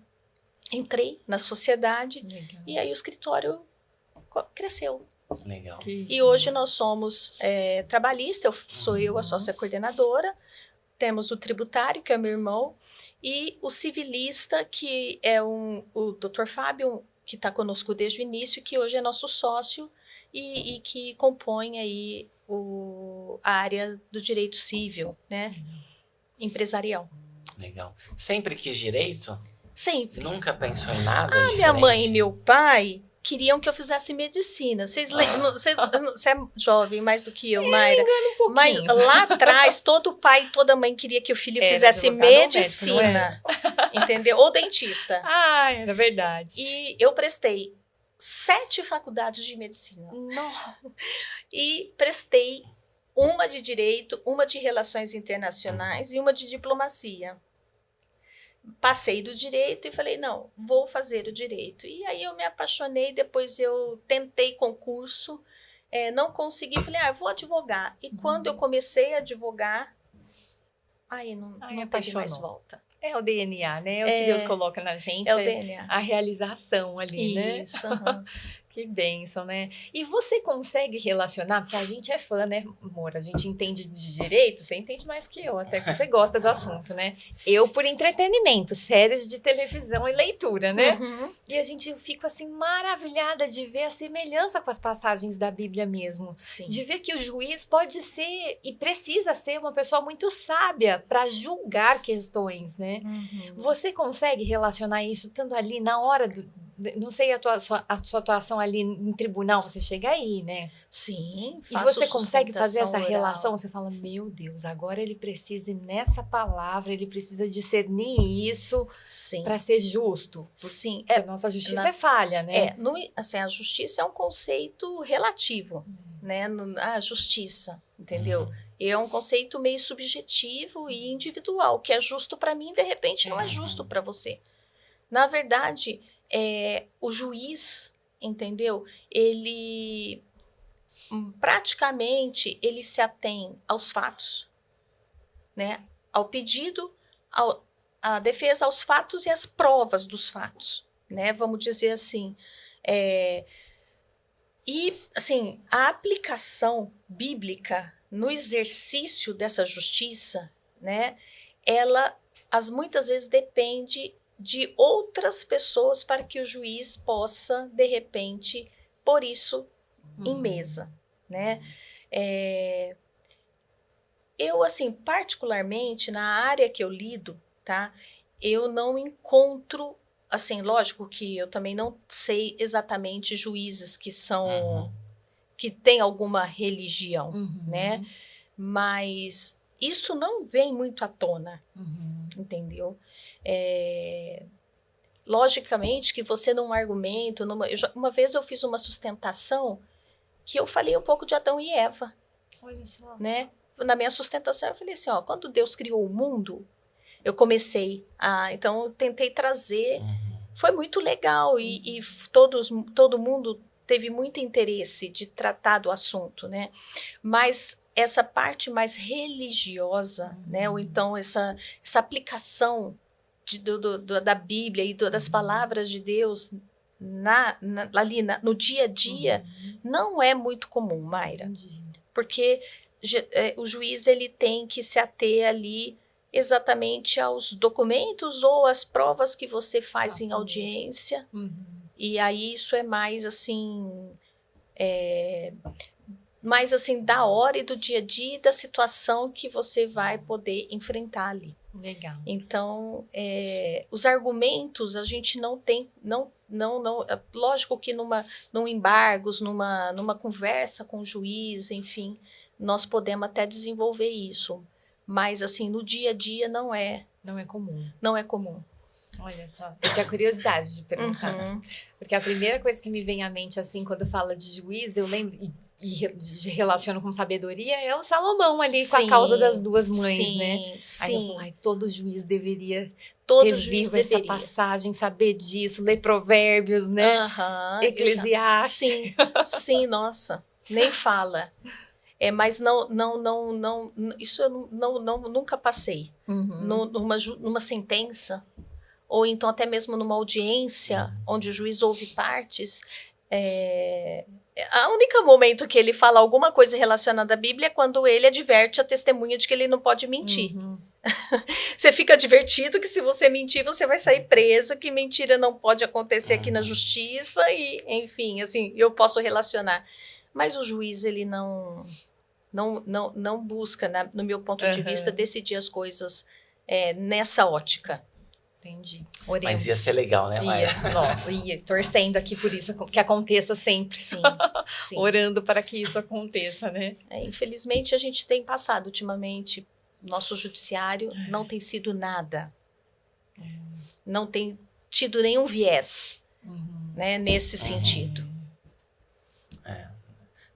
Speaker 1: entrei na sociedade. Legal. E aí o escritório cresceu.
Speaker 3: Legal.
Speaker 1: E hoje nós somos trabalhista, sou eu a sócia coordenadora, temos o tributário, que é meu irmão, e o civilista, que é o Dr. Fábio, que está conosco desde o início, que hoje é nosso sócio e que compõe aí a área do direito civil, né? Empresarial.
Speaker 3: Legal. Sempre quis direito?
Speaker 1: Sempre.
Speaker 3: Nunca pensou em nada diferente?
Speaker 1: Minha mãe e meu pai queriam que eu fizesse medicina. Você é jovem mais do que eu, Mayra.
Speaker 2: Um
Speaker 1: mas lá atrás, todo pai e toda mãe queria que o filho fizesse medicina. Entendeu? Ou dentista.
Speaker 2: Era verdade.
Speaker 1: E eu prestei 7 faculdades de medicina.
Speaker 2: Nossa.
Speaker 1: E prestei uma de direito, uma de relações internacionais e uma de diplomacia. Passei do direito e falei, não, vou fazer o direito. E aí eu me apaixonei, depois eu tentei concurso, não consegui, falei, vou advogar. E quando eu comecei a advogar, aí não teve mais volta.
Speaker 2: É o DNA, né? É o que Deus coloca na gente.
Speaker 1: É o DNA.
Speaker 2: A realização ali, né?
Speaker 1: Isso.
Speaker 2: Que bênção, né? E você consegue relacionar, porque a gente é fã, né, amor? A gente entende de direito, você entende mais que eu, até que você gosta do assunto, né? Eu por entretenimento, séries de televisão e leitura, né? E eu fico assim maravilhada de ver a semelhança com as passagens da Bíblia mesmo.
Speaker 1: Sim.
Speaker 2: De ver que o juiz pode ser e precisa ser uma pessoa muito sábia para julgar questões, né? Você consegue relacionar isso estando ali na hora não sei a sua atuação ali em tribunal, você chega aí, né?
Speaker 1: Sim.
Speaker 2: E você consegue fazer essa relação? Você fala, meu Deus, agora ele precisa ir nessa palavra, ele precisa discernir isso para ser justo.
Speaker 1: Sim.
Speaker 2: A nossa justiça é falha, né?
Speaker 1: Assim, a justiça é um conceito relativo, né? A justiça, entendeu? É um conceito meio subjetivo e individual, que é justo para mim, de repente não é justo para você. Na verdade, o juiz, entendeu? Ele praticamente ele se atém aos fatos, né? Ao pedido, à defesa, aos fatos e às provas dos fatos, né? Vamos dizer assim. E assim, a aplicação bíblica no exercício dessa justiça, né? Ela muitas vezes depende de outras pessoas para que o juiz possa, de repente, pôr isso em mesa, né? Eu, assim, particularmente, na área que eu lido, tá? Eu não encontro, assim, lógico que eu também não sei exatamente juízes que são, que têm alguma religião, né? Mas isso não vem muito à tona, entendeu? Logicamente que você num argumento, uma vez eu fiz uma sustentação que eu falei um pouco de Adão e Eva.
Speaker 2: Olha só.
Speaker 1: Né? Na minha sustentação eu falei assim, quando Deus criou o mundo, eu comecei então eu tentei trazer, foi muito legal e todo mundo teve muito interesse de tratar do assunto, né? Mas essa parte mais religiosa, né? Ou então essa aplicação da Bíblia e das palavras de Deus ali no dia a dia, não é muito comum, Mayra.
Speaker 2: Entendi.
Speaker 1: Porque o juiz ele tem que se ater ali exatamente aos documentos ou às provas que você faz em audiência. E aí isso é mais assim, da hora e do dia a dia e da situação que você vai poder enfrentar ali.
Speaker 2: Legal.
Speaker 1: Então, os argumentos a gente não tem, lógico que num embargos, numa conversa com o juiz, enfim, nós podemos até desenvolver isso, mas assim, no dia a dia não é
Speaker 2: comum.
Speaker 1: Não é comum.
Speaker 2: Olha só, eu tinha curiosidade de perguntar, porque a primeira coisa que me vem à mente, assim, quando fala de juiz, eu lembro, e relaciono com sabedoria, é o Salomão ali, com a causa das duas mães, né?
Speaker 1: Sim.
Speaker 2: Aí eu falo, todo juiz deveria
Speaker 1: Todo
Speaker 2: ter
Speaker 1: juiz
Speaker 2: vivo essa passagem, saber disso, ler provérbios, né? Eclesiastes.
Speaker 1: Sim, nossa, nem fala. Mas não, isso eu nunca passei. Numa sentença, ou então até mesmo numa audiência, onde o juiz ouve partes, a única momento que ele fala alguma coisa relacionada à Bíblia é quando ele adverte a testemunha de que ele não pode mentir. Você fica advertido que se você mentir, você vai sair preso, que mentira não pode acontecer aqui na justiça, e enfim, assim, eu posso relacionar. Mas o juiz, ele não busca, no meu ponto de vista, decidir as coisas nessa ótica.
Speaker 2: Entendi.
Speaker 3: Oremos. Mas ia ser legal, né, Mayra?
Speaker 2: Ia, torcendo aqui por isso que aconteça sempre.
Speaker 1: Sim.
Speaker 2: Orando para que isso aconteça, né?
Speaker 1: Infelizmente, a gente tem passado ultimamente, nosso judiciário não tem sido nada. Não tem tido nenhum viés, né, nesse sentido.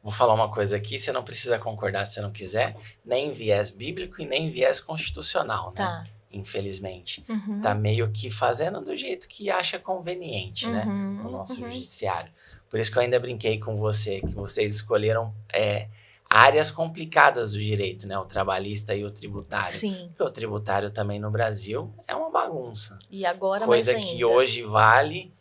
Speaker 3: Vou falar uma coisa aqui, você não precisa concordar se você não quiser, nem viés bíblico e nem viés constitucional, né?
Speaker 1: Tá.
Speaker 3: Infelizmente. Tá meio que fazendo do jeito que acha conveniente, né? O nosso judiciário. Por isso que eu ainda brinquei com você, que vocês escolheram áreas complicadas do direito, né? O trabalhista e o tributário.
Speaker 1: Sim.
Speaker 3: Porque o tributário também no Brasil é uma bagunça.
Speaker 1: E agora
Speaker 3: coisa
Speaker 1: mais
Speaker 3: que
Speaker 1: ainda.
Speaker 3: Hoje vale,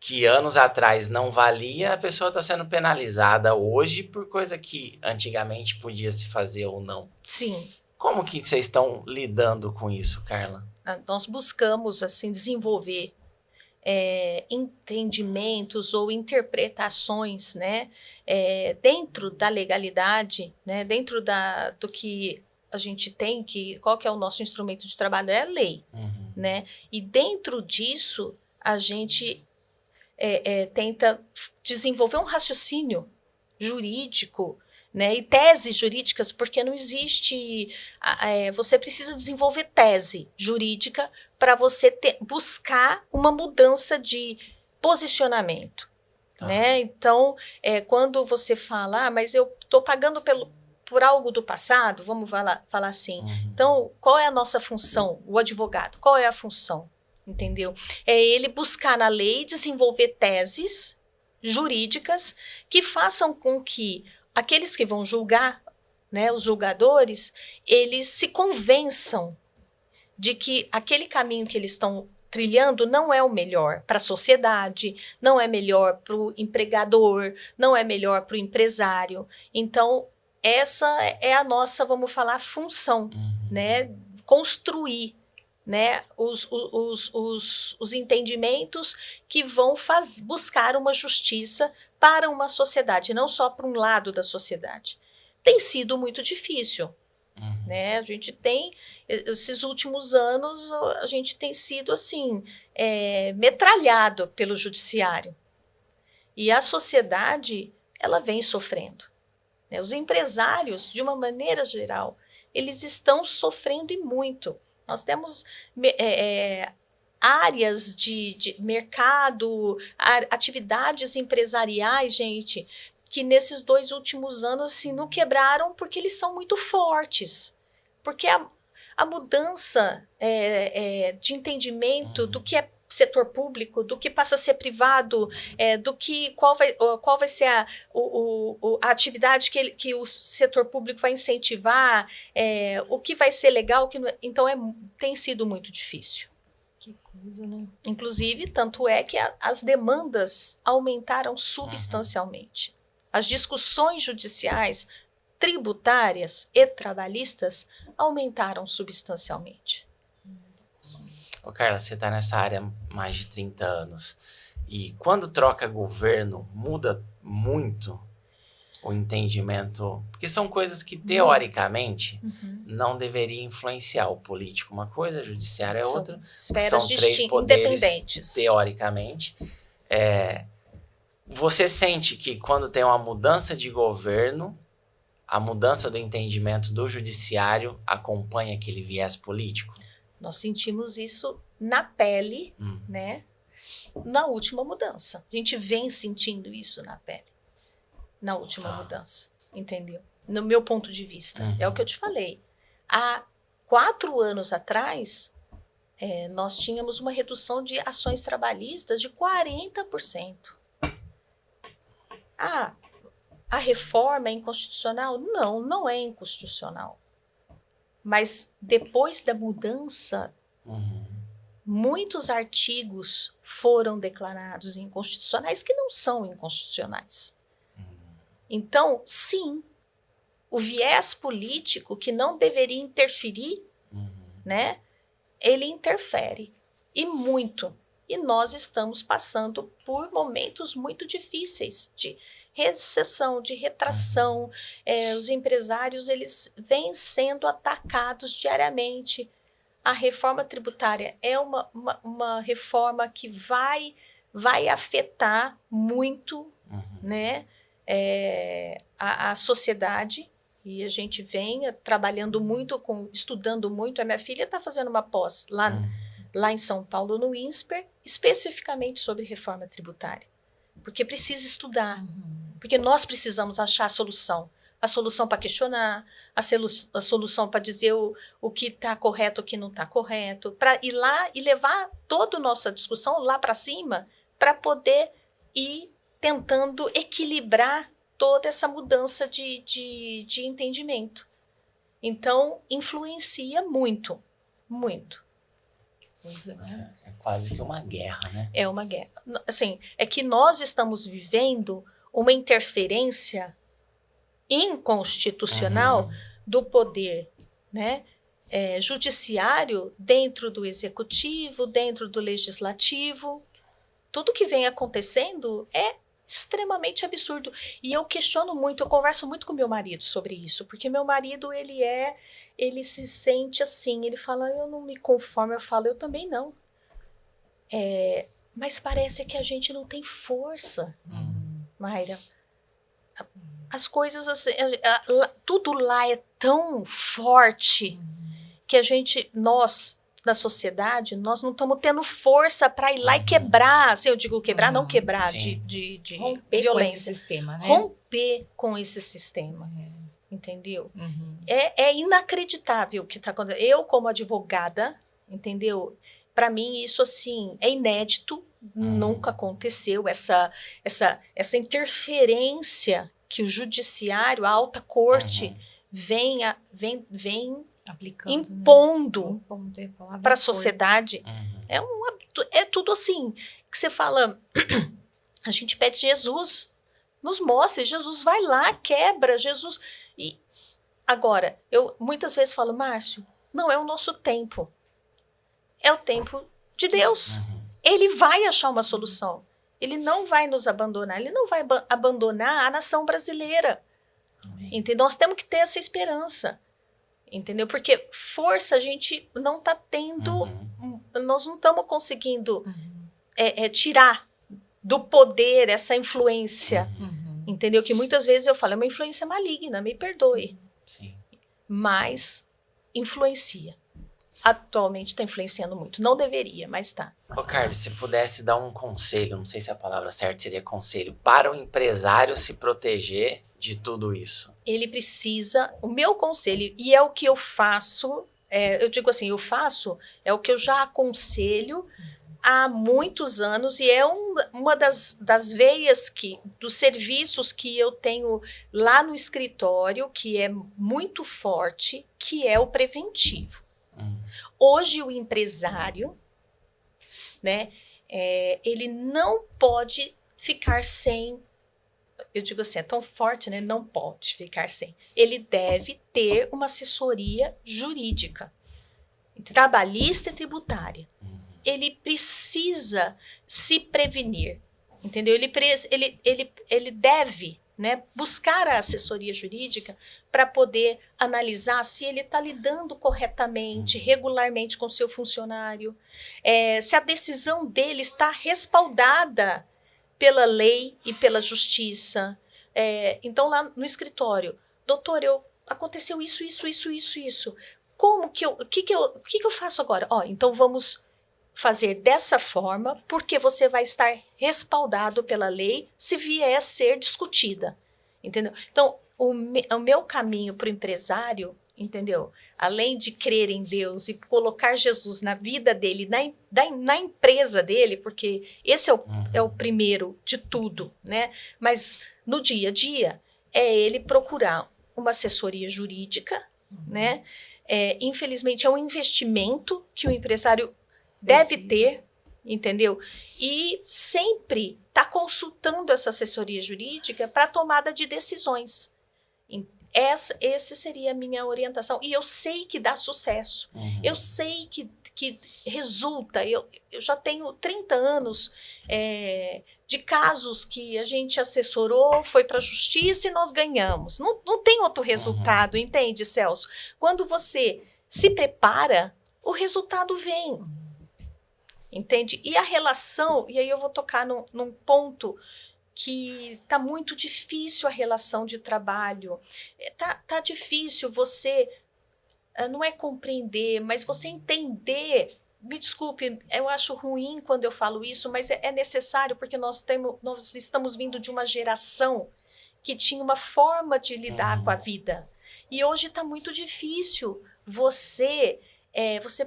Speaker 3: que anos atrás não valia, a pessoa está sendo penalizada hoje por coisa que antigamente podia se fazer ou não.
Speaker 1: Sim.
Speaker 3: Como que vocês estão lidando com isso, Carla?
Speaker 1: Nós buscamos, assim, desenvolver entendimentos ou interpretações, né, dentro da legalidade, né, dentro do que a gente tem, qual que é o nosso instrumento de trabalho, é a lei, né, e dentro disso a gente tenta desenvolver um raciocínio jurídico, né, e teses jurídicas, porque não existe... você precisa desenvolver tese jurídica para você buscar uma mudança de posicionamento. Né? Então, quando você fala, mas eu estou pagando por algo do passado, vamos falar assim. Então, qual é a nossa função? O advogado, qual é a função? Entendeu? É ele buscar na lei desenvolver teses jurídicas que façam com que aqueles que vão julgar, né, os julgadores, eles se convençam de que aquele caminho que eles estão trilhando não é o melhor para a sociedade, não é melhor para o empregador, não é melhor para o empresário. Então, essa é a nossa, vamos falar, função, né, construir, né, os entendimentos que vão buscar uma justiça para uma sociedade, não só para um lado da sociedade. Tem sido muito difícil, né? A gente tem, esses últimos anos, a gente tem sido, assim, metralhado pelo judiciário. E a sociedade, ela vem sofrendo. Né? Os empresários, de uma maneira geral, eles estão sofrendo e muito. Nós temos áreas de mercado, atividades empresariais, gente, que nesses 2 últimos anos assim, não quebraram porque eles são muito fortes. Porque a mudança de entendimento do que é setor público, do que passa a ser privado, qual vai ser a atividade que o setor público vai incentivar, o que vai ser legal, então tem sido muito difícil.
Speaker 2: Que coisa, né?
Speaker 1: Inclusive, tanto é que as demandas aumentaram substancialmente. As discussões judiciais, tributárias e trabalhistas aumentaram substancialmente.
Speaker 3: Ô, Carla, você está nessa área há mais de 30 anos. E quando troca governo, muda muito o entendimento? Porque são coisas que, teoricamente, não deveriam influenciar o político. Uma coisa, o judiciário é outra.
Speaker 1: São três
Speaker 3: poderes,
Speaker 1: independentes.
Speaker 3: Teoricamente. Você sente que quando tem uma mudança de governo, a mudança do entendimento do judiciário acompanha aquele viés político?
Speaker 1: Nós sentimos isso na pele, né? Na última mudança. A gente vem sentindo isso na pele. Na última mudança. Entendeu? No meu ponto de vista. É o que eu te falei. Há 4 anos atrás, nós tínhamos uma redução de ações trabalhistas de 40%. A reforma é inconstitucional? Não, não é inconstitucional. Mas depois da mudança, muitos artigos foram declarados inconstitucionais que não são inconstitucionais. Então, sim, o viés político que não deveria interferir, né, ele interfere, e muito. E nós estamos passando por momentos muito difíceis de recessão, de retração. Os empresários, eles vêm sendo atacados diariamente. A reforma tributária é uma reforma que vai afetar muito, né, a sociedade. E a gente vem trabalhando muito, estudando muito. A minha filha está fazendo uma pós lá em São Paulo, no INSPER, especificamente sobre reforma tributária. Porque precisa estudar. Porque nós precisamos achar a solução. A solução para questionar, a solução para dizer o que está correto, o que não está correto, para ir lá e levar toda a nossa discussão lá para cima, para poder ir tentando equilibrar toda essa mudança de entendimento. Então, influencia muito, muito.
Speaker 3: É quase que uma guerra, né?
Speaker 1: É uma guerra. Assim, é que nós estamos vivendo uma interferência inconstitucional do poder, né, judiciário dentro do executivo, dentro do legislativo. Tudo que vem acontecendo é extremamente absurdo. E eu questiono muito, eu converso muito com meu marido sobre isso, porque meu marido, ele se sente assim, ele fala, eu não me conformo, eu falo, eu também não. Mas parece que a gente não tem força, Mayra. As coisas, assim, tudo lá é tão forte que nós, da sociedade, nós não estamos tendo força para ir lá e quebrar. Assim, eu digo quebrar, não quebrar de
Speaker 2: romper
Speaker 1: violência.
Speaker 2: Com esse sistema, né?
Speaker 1: Romper com esse sistema. Entendeu? É inacreditável o que está acontecendo. Eu, como advogada, entendeu? Para mim, isso assim é inédito. Nunca aconteceu essa interferência que o judiciário, a alta corte, vem aplicando, impondo, né? Para a sociedade. É tudo assim, que você fala, a gente pede Jesus, nos mostre, Jesus vai lá, quebra, Jesus... E agora, eu muitas vezes falo, Márcio, não é o nosso tempo, é o tempo de Deus. Ele vai achar uma solução. Ele não vai nos abandonar. Ele não vai abandonar a nação brasileira. Entendeu? Nós temos que ter essa esperança. Entendeu? Porque força a gente não está tendo... Nós não estamos conseguindo tirar do poder essa influência. Entendeu? Que muitas vezes eu falo, é uma influência maligna, me perdoe.
Speaker 3: Sim.
Speaker 1: Mas influencia. Atualmente está influenciando muito. Não deveria, mas está.
Speaker 3: Ô, Carlos, se pudesse dar um conselho, não sei se a palavra certa seria conselho, para o empresário se proteger de tudo isso.
Speaker 1: Ele precisa, o meu conselho, e é o que eu faço, eu digo assim, é o que eu já aconselho há muitos anos, e é uma das veias dos serviços que eu tenho lá no escritório, que é muito forte, que é o preventivo. Hoje o empresário, né? Ele não pode ficar sem, eu digo assim, é tão forte, né? Não pode ficar sem. Ele deve ter uma assessoria jurídica, trabalhista e tributária. Ele precisa se prevenir, entendeu? Ele deve, né, buscar a assessoria jurídica para poder analisar se ele está lidando corretamente, regularmente com seu funcionário, se a decisão dele está respaldada pela lei e pela justiça. Então, lá no escritório, doutor, aconteceu isso. Como que o que eu faço agora? Então vamos fazer dessa forma, porque você vai estar respaldado pela lei se vier a ser discutida, entendeu? Então, o meu caminho para o empresário, entendeu? Além de crer em Deus e colocar Jesus na vida dele, na empresa dele, porque esse é o primeiro de tudo, né? Mas no dia a dia, é ele procurar uma assessoria jurídica, né? Infelizmente, é um investimento que o empresário deve ter, entendeu? E sempre tá consultando essa assessoria jurídica para tomada de decisões. Essa seria a minha orientação. E eu sei que dá sucesso. Eu sei que resulta. Eu já tenho 30 anos de casos que a gente assessorou, foi para a justiça e nós ganhamos. Não tem outro resultado, entende, Celso? Quando você se prepara, o resultado vem. Entende? E a relação, e aí eu vou tocar num ponto que tá muito difícil a relação de trabalho. Tá difícil você, não é compreender, mas você entender. Me desculpe, eu acho ruim quando eu falo isso, mas é necessário, porque nós estamos vindo de uma geração que tinha uma forma de lidar com a vida. E hoje está muito difícil. Você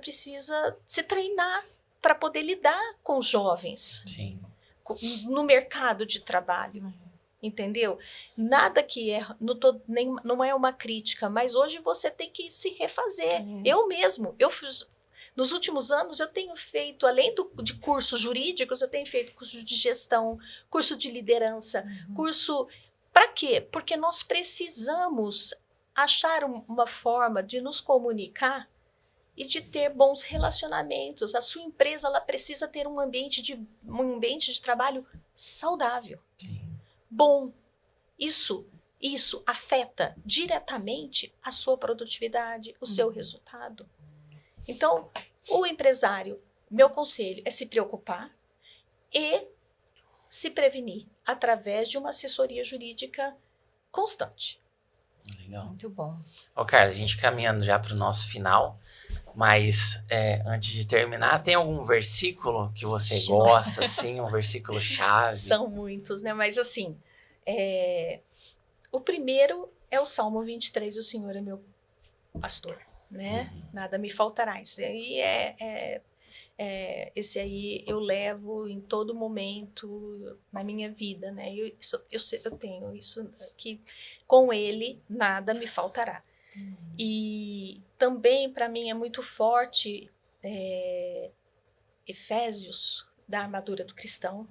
Speaker 1: precisa se treinar para poder lidar com os jovens.
Speaker 3: Sim.
Speaker 1: No mercado de trabalho, entendeu? Nada que não é uma crítica, mas hoje você tem que se refazer. Eu mesmo, nos últimos anos, eu tenho feito, além de cursos jurídicos, eu tenho feito curso de gestão, curso de liderança, curso... Para quê? Porque nós precisamos achar uma forma de nos comunicar e de ter bons relacionamentos. A sua empresa, ela precisa ter um ambiente de trabalho saudável, bom. Isso afeta diretamente a sua produtividade, o seu resultado. Então, o empresário, meu conselho é se preocupar e se prevenir através de uma assessoria jurídica constante.
Speaker 3: Legal.
Speaker 2: Muito bom.
Speaker 3: Carla, a gente caminhando já para o nosso final, mas antes de terminar, tem algum versículo que você gosta, assim, um versículo chave?
Speaker 1: São muitos, né? Mas assim, o primeiro é o Salmo 23, o Senhor é meu pastor, né? Nada me faltará. Isso aí esse aí eu levo em todo momento na minha vida, né? Eu tenho isso que com ele nada me faltará. E também para mim é muito forte Efésios, da armadura do cristão,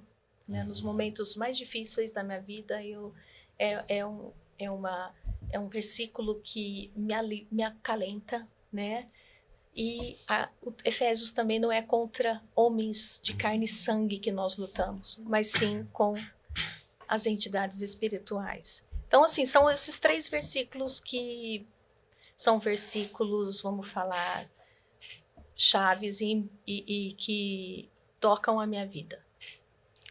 Speaker 1: né? Nos momentos mais difíceis da minha vida, é um versículo que me acalenta, né? E o Efésios também não é contra homens de carne e sangue que nós lutamos, mas sim com as entidades espirituais. Então, assim, são esses 3 versículos que são versículos, vamos falar, chaves e que tocam a minha vida.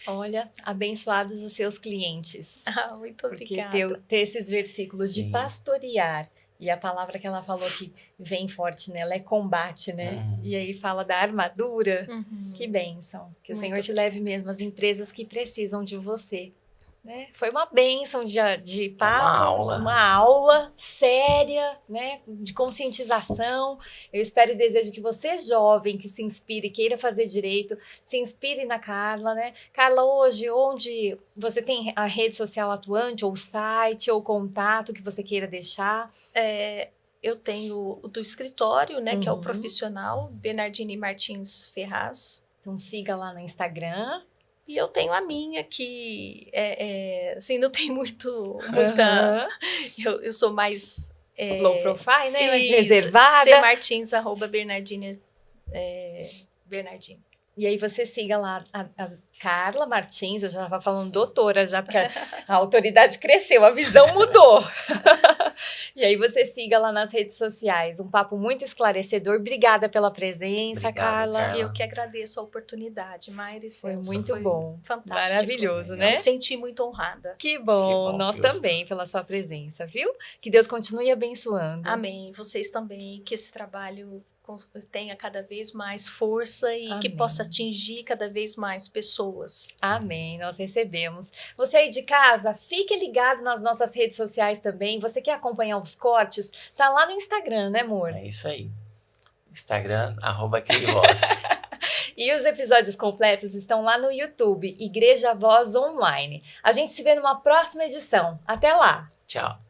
Speaker 2: Olha, abençoados os seus clientes.
Speaker 1: Muito obrigada.
Speaker 2: Porque ter esses versículos de pastorear, e a palavra que ela falou que vem forte nela é combate, né? E aí fala da armadura. Que bênção. Que o Senhor te leve mesmo às empresas que precisam de você. Né? Foi uma bênção de papo, uma aula séria, né? De conscientização. Eu espero e desejo que você, jovem, que se inspire, queira fazer direito, se inspire na Carla, né? Carla, hoje, onde você tem a rede social atuante, ou site, ou contato que você queira deixar?
Speaker 1: Eu tenho o do escritório, né? Que é o profissional, Bernardini Martins Ferraz.
Speaker 2: Então siga lá no Instagram.
Speaker 1: E eu tenho a minha, que assim, não tem muita... Eu sou mais...
Speaker 2: low profile, né? Mais
Speaker 1: Isso,
Speaker 2: reservada.
Speaker 1: Martins, @Bernardine. Bernardine.
Speaker 2: E aí você siga lá a Carla Martins, eu já estava falando doutora já, porque a autoridade cresceu, a visão mudou. E aí você siga lá nas redes sociais. Um papo muito esclarecedor. Obrigada pela presença,
Speaker 3: Obrigado,
Speaker 2: Carla.
Speaker 1: Eu que agradeço a oportunidade, Mayra.
Speaker 2: Foi muito bom.
Speaker 1: Fantástico.
Speaker 2: Maravilhoso, né?
Speaker 1: Me senti muito honrada.
Speaker 2: Que bom, nós também, pela sua presença, viu? Que Deus continue abençoando.
Speaker 1: Amém. Vocês também, que esse trabalho tenha cada vez mais força e
Speaker 2: Amém.
Speaker 1: que possa atingir cada vez mais pessoas.
Speaker 2: Amém, nós recebemos. Você aí de casa, fique ligado nas nossas redes sociais também. Você quer acompanhar os cortes? Tá lá no Instagram, né, amor?
Speaker 3: É isso aí. Instagram, @aquelevoz.
Speaker 2: E os episódios completos estão lá no YouTube, Igreja Voz Online. A gente se vê numa próxima edição. Até lá!
Speaker 3: Tchau.